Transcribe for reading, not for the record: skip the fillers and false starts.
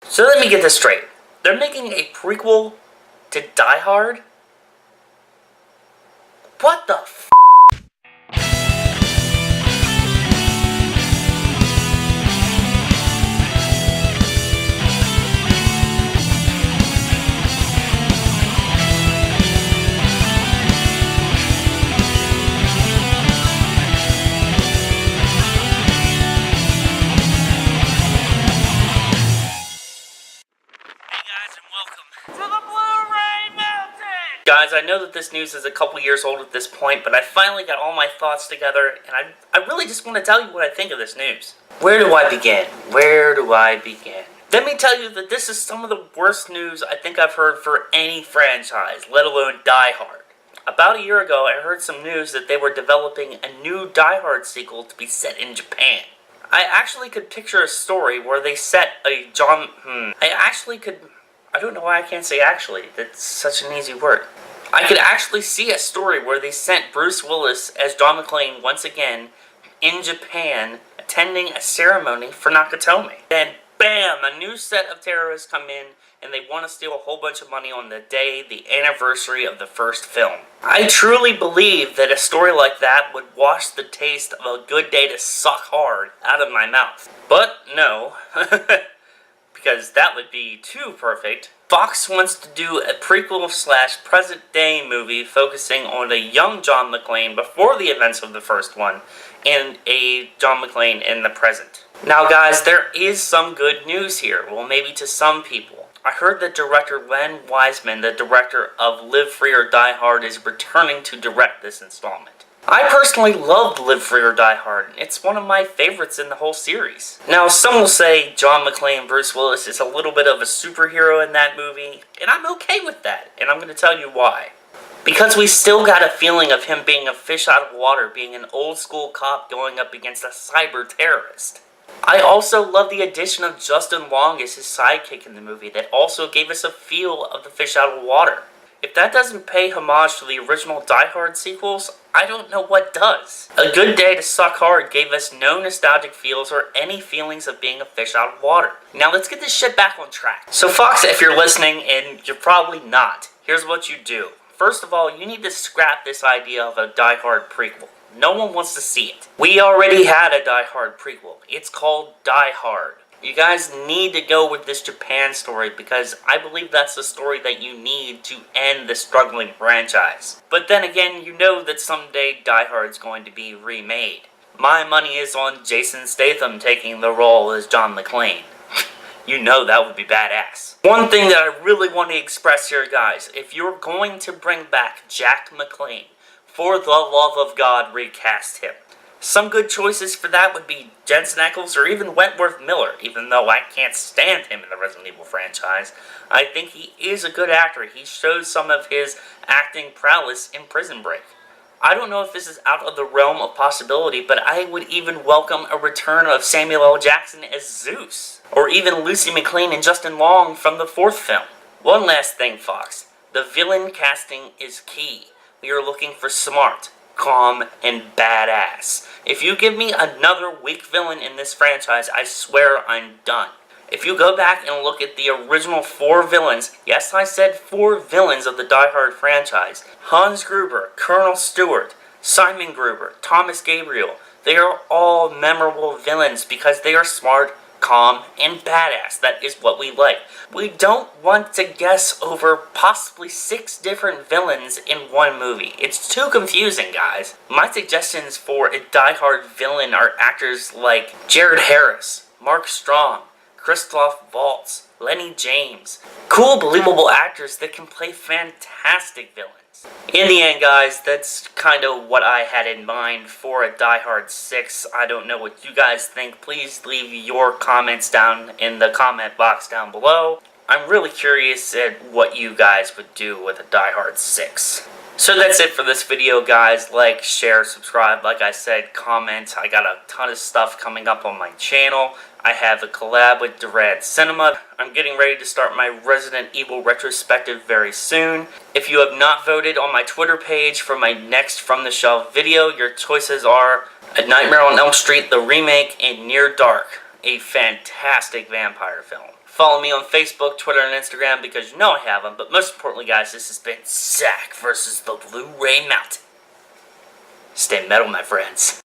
So let me get this straight. They're making a prequel to Die Hard? What the f***? Guys, I know that this news is a couple years old at this point, but I finally got all my thoughts together, and I really just want to tell you what I think of this news. Where do I begin? Where do I begin? Let me tell you that this is some of the worst news I think I've heard for any franchise, let alone Die Hard. About a year ago, I heard some news that they were developing a new Die Hard sequel to be set in Japan. I actually could picture a story where they set a I don't know why I can't say actually. That's such an easy word. I could actually see a story where they sent Bruce Willis as John McClane once again in Japan, attending a ceremony for Nakatomi. Then, bam! A new set of terrorists come in, and they want to steal a whole bunch of money on the day, the anniversary of the first film. I truly believe that a story like that would wash the taste of A Good Day to Suck Hard out of my mouth. But no. Because that would be too perfect. Fox wants to do a prequel / present day movie focusing on a young John McClane before the events of the first one, and a John McClane in the present. Now guys, there is some good news here. Well, maybe to some people. I heard that director Len Wiseman, the director of Live Free or Die Hard, is returning to direct this installment. I personally loved Live Free or Die Hard. It's one of my favorites in the whole series. Now, some will say John McClane, Bruce Willis, is a little bit of a superhero in that movie, and I'm okay with that, and I'm going to tell you why. Because we still got a feeling of him being a fish out of water, being an old school cop going up against a cyber terrorist. I also love the addition of Justin Long as his sidekick in the movie that also gave us a feel of the fish out of water. If that doesn't pay homage to the original Die Hard sequels, I don't know what does. A Good Day to Suck Hard gave us no nostalgic feels or any feelings of being a fish out of water. Now let's get this shit back on track. So Fox, if you're listening, and you're probably not, here's what you do. First of all, you need to scrap this idea of a Die Hard prequel. No one wants to see it. We already had a Die Hard prequel. It's called Die Hard. You guys need to go with this Japan story because I believe that's the story that you need to end the struggling franchise. But then again, you know that someday Die Hard's going to be remade. My money is on Jason Statham taking the role as John McClane. You know that would be badass. One thing that I really want to express here, guys, if you're going to bring back Jack McClane, for the love of God, recast him. Some good choices for that would be Jensen Ackles or even Wentworth Miller, even though I can't stand him in the Resident Evil franchise. I think he is a good actor. He shows some of his acting prowess in Prison Break. I don't know if this is out of the realm of possibility, but I would even welcome a return of Samuel L. Jackson as Zeus, or even Lucy McClane and Justin Long from the fourth film. One last thing, Fox. The villain casting is key. We are looking for smart, calm, and badass. If you give me another weak villain in this franchise, I swear I'm done. If you go back and look at the original 4 villains, yes, I said 4 villains of the Die Hard franchise, Hans Gruber, Colonel Stewart, Simon Gruber, Thomas Gabriel, they are all memorable villains because they are smart, calm, and badass. That is what we like. We don't want to guess over possibly 6 different villains in one movie. It's too confusing, guys. My suggestions for a Die Hard villain are actors like Jared Harris, Mark Strong, Christoph Waltz, Lenny James. Cool, believable actors that can play fantastic villains. In the end, guys, that's kind of what I had in mind for a Die Hard 6. I don't know what you guys think. Please leave your comments down in the comment box down below. I'm really curious at what you guys would do with a Die Hard 6. So that's it for this video, guys. Like, share, subscribe. Like I said, comment. I got a ton of stuff coming up on my channel. I have a collab with Durad Cinema. I'm getting ready to start my Resident Evil retrospective very soon. If you have not voted on my Twitter page for my next From the Shelf video, your choices are A Nightmare on Elm Street, the remake, and Near Dark, a fantastic vampire film. Follow me on Facebook, Twitter, and Instagram because you know I have them. But most importantly, guys, this has been Zack versus the Blu-Ray Mountain. Stay metal, my friends.